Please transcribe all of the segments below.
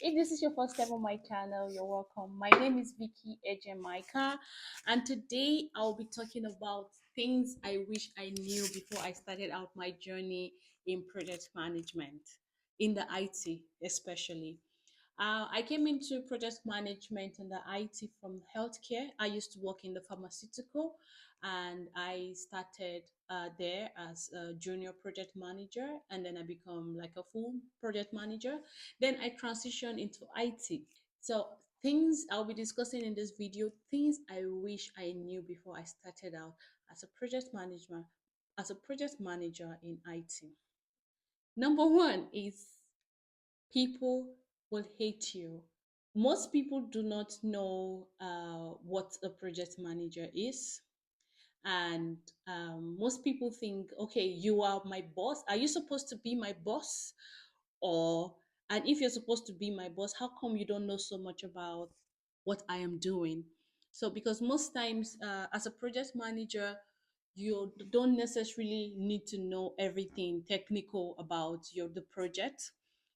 If this is your first time on my channel, you're welcome. My name is Vicky Ejemaika, and today I'll be talking about things I wish I knew before I started out my journey in project management, in the IT especially. I came into project management and the IT from healthcare. I used to work in the pharmaceutical, and I started there as a junior project manager, and then I become like a full project manager. Then I transitioned into IT. So things I'll be discussing in this video, things I wish I knew before I started out as a project manager in IT. Number one is people will hate you. Most people do not know what a project manager is. And most people think, okay, you are my boss. Are you supposed to be my boss? Or, and if you're supposed to be my boss, how come you don't know so much about what I am doing? So, because most times as a project manager, you don't necessarily need to know everything technical about the project.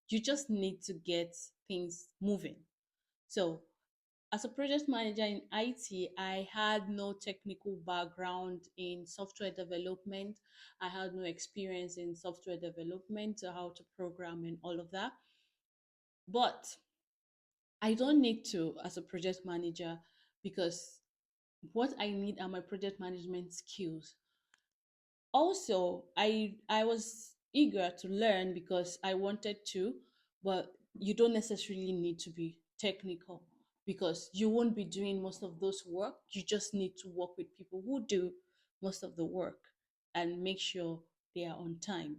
You just need to get things moving. So as a project manager in IT, I had no technical background in software development. I had no experience in software development, so how to program and all of that. But I don't need to as a project manager, because what I need are my project management skills. Also, I was eager to learn because I wanted to, but you don't necessarily need to be technical, because you won't be doing most of those work. You just need to work with people who do most of the work and make sure they are on time.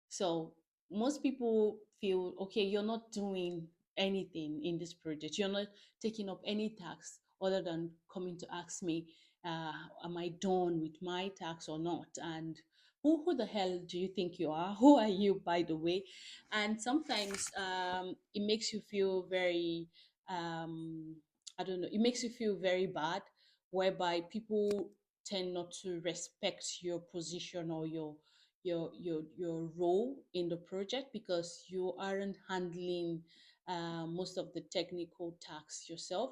So most people feel, okay, you're not doing anything in this project. You're not taking up any tasks other than coming to ask me, uh, am I done with my tasks or not? And who the hell do you think you are? Who are you, by the way? And sometimes it makes you feel very, I don't know, it makes you feel very bad, whereby people tend not to respect your position or your role in the project, because you aren't handling most of the technical tasks yourself,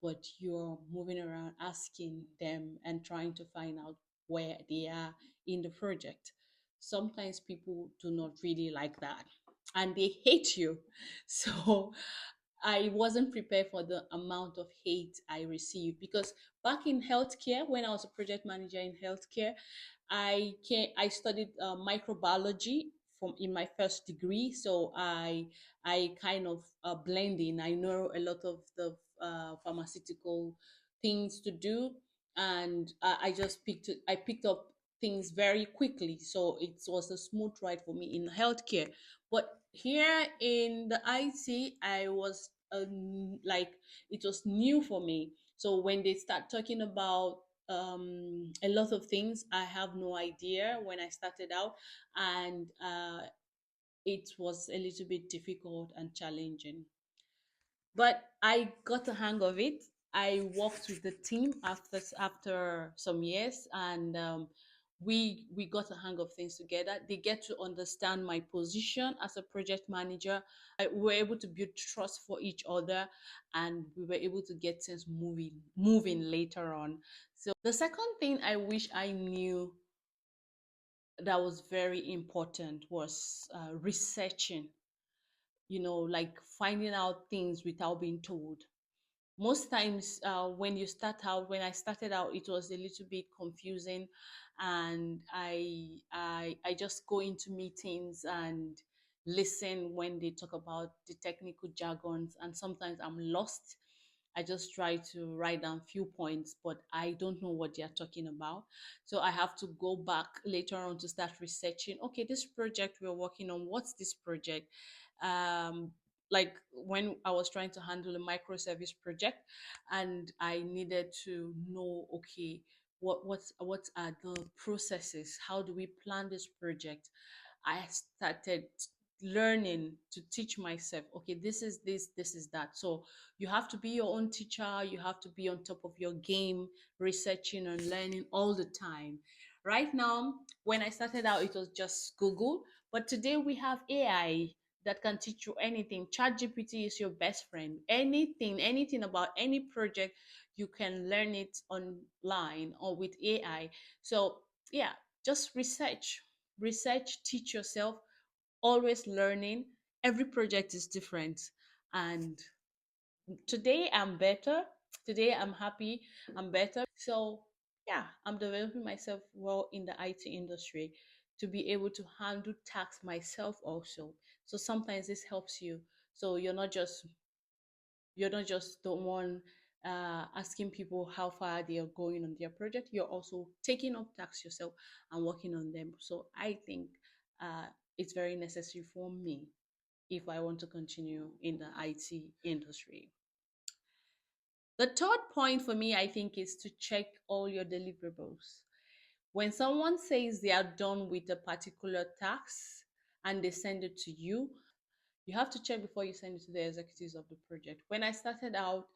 but you're moving around asking them and trying to find out where they are in the project. Sometimes people do not really like that, and they hate you. So I wasn't prepared for the amount of hate I received, because back in healthcare, when I was a project manager in healthcare, I studied microbiology from in my first degree. So I kind of blend in. I know a lot of the pharmaceutical things to do, and I picked up things very quickly. So it was a smooth ride for me in healthcare. But here in the IT, I was like, it was new for me. So when they start talking about a lot of things, I have no idea when I started out, and it was a little bit difficult and challenging. But I got the hang of it. I worked with the team after some years, and we got a hang of things together. They get to understand my position as a project manager. We were able to build trust for each other, and we were able to get things moving later on. So the second thing I wish I knew that was very important was researching. Like finding out things without being told. Most times when you start out, when I started out, it was a little bit confusing, and I just go into meetings and listen when they talk about the technical jargons, and sometimes I'm lost. I just try to write down few points, but I don't know what they are talking about. So I have to go back later on to start researching. Okay, this project we're working on, what's this project? Like when I was trying to handle a microservice project, and I needed to know, okay, what are the processes? How do we plan this project? I started learning to teach myself, okay, this is this is that. So you have to be your own teacher. You have to be on top of your game, researching and learning all the time. Right now, when I started out, it was just Google, but today we have AI that can teach you anything. ChatGPT is your best friend. Anything about any project, you can learn it online or with AI. So yeah, just research, teach yourself, always learning. Every project is different. And today I'm better. Today I'm happy. I'm better. So yeah, I'm developing myself well in the IT industry to be able to handle tasks myself also. So sometimes this helps you. So you're not just the one asking people how far they are going on their project. You're also taking up tasks yourself and working on them. So I think uh, it's very necessary for me if I want to continue in the IT industry. The third point for me, I think, is to check all your deliverables. When someone says they are done with a particular task and they send it to you have to check before you send it to the executives of the project. When I started out,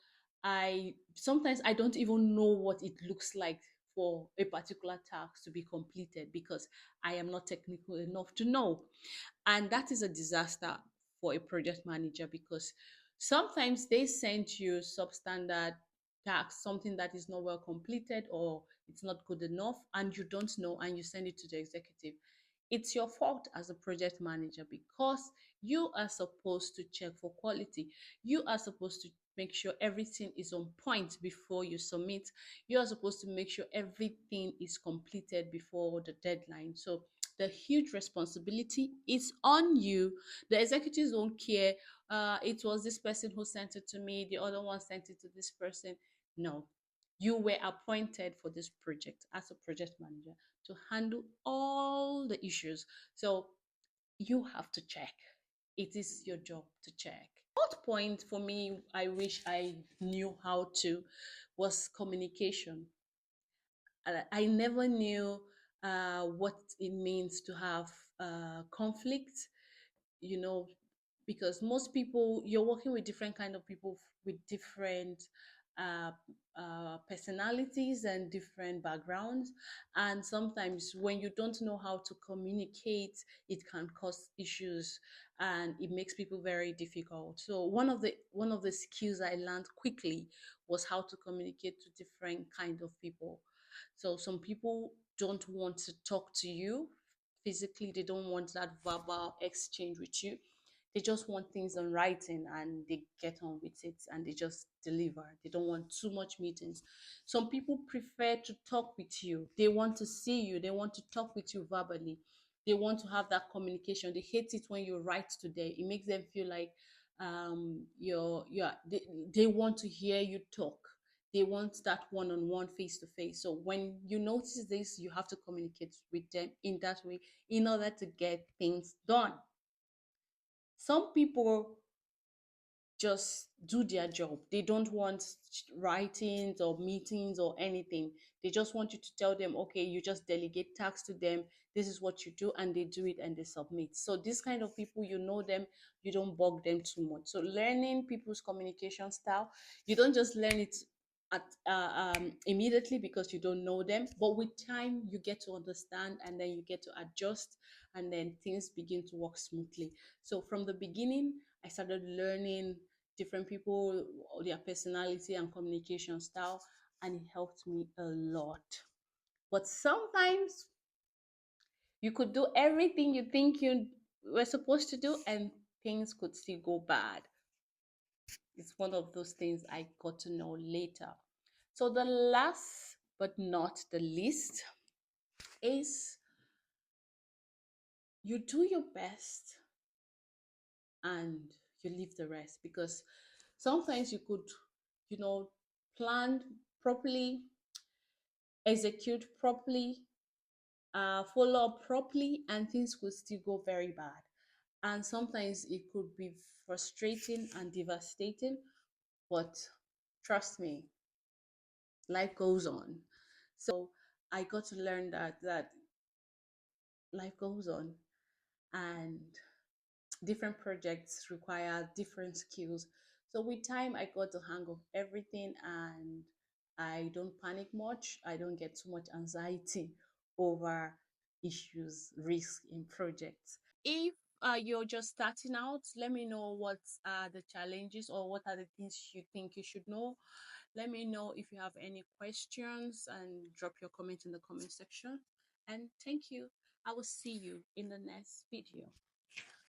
I sometimes I don't even know what it looks like for a particular task to be completed because I am not technical enough to know. And that is a disaster for a project manager because sometimes they send you substandard tasks, something that is not well completed or it's not good enough, and you don't know, and you send it to the executive. It's your fault as a project manager because you are supposed to check for quality. You are supposed to make sure everything is on point before you submit. You are supposed to make sure everything is completed before the deadline. So the huge responsibility is on you. The executives don't care. It was this person who sent it to me, the other one sent it to this person. No, you were appointed for this project as a project manager to handle all the issues. So you have to check. It is your job to check. Fourth point for me, I wish I knew how to, was communication. I never knew what it means to have conflict, you know, because most people, you're working with different kind of people with different uh, personalities and different backgrounds, and sometimes when you don't know how to communicate, it can cause issues and it makes people very difficult. So one of the skills I learned quickly was how to communicate to different kind of people. So some people don't want to talk to you physically, they don't want that verbal exchange with you. They just want things in writing and they get on with it and they just deliver. They don't want too much meetings. Some people prefer to talk with you. They want to see you. They want to talk with you verbally. They want to have that communication. They hate it when you write to them. It makes them feel like they want to hear you talk. They want that one-on-one face-to-face. So when you notice this, you have to communicate with them in that way in order to get things done. Some people just do their job. They don't want writings or meetings or anything. They just want you to tell them, okay, you just delegate tasks to them. This is what you do, and they do it and they submit. So this kind of people, you know them, you don't bug them too much. So learning people's communication style, you don't just learn it immediately because you don't know them, but with time you get to understand and then you get to adjust and then things begin to work smoothly. So from the beginning, I started learning different people, their personality and communication style, and it helped me a lot. But sometimes you could do everything you think you were supposed to do, and things could still go bad. It's one of those things I got to know later. So, the last but not the least is you do your best and you leave the rest because sometimes you could, you know, plan properly, execute properly, follow up properly, and things could still go very bad. And sometimes it could be frustrating and devastating, but trust me, life goes on. So I got to learn that life goes on and different projects require different skills. So with time, I got the hang of everything and I don't panic much. I don't get too much anxiety over issues, risk in projects. you're just starting out, let me know what are the challenges or what are the things you think you should know. Let me know if you have any questions and drop your comment in the comment section. And thank you. I will see you in the next video.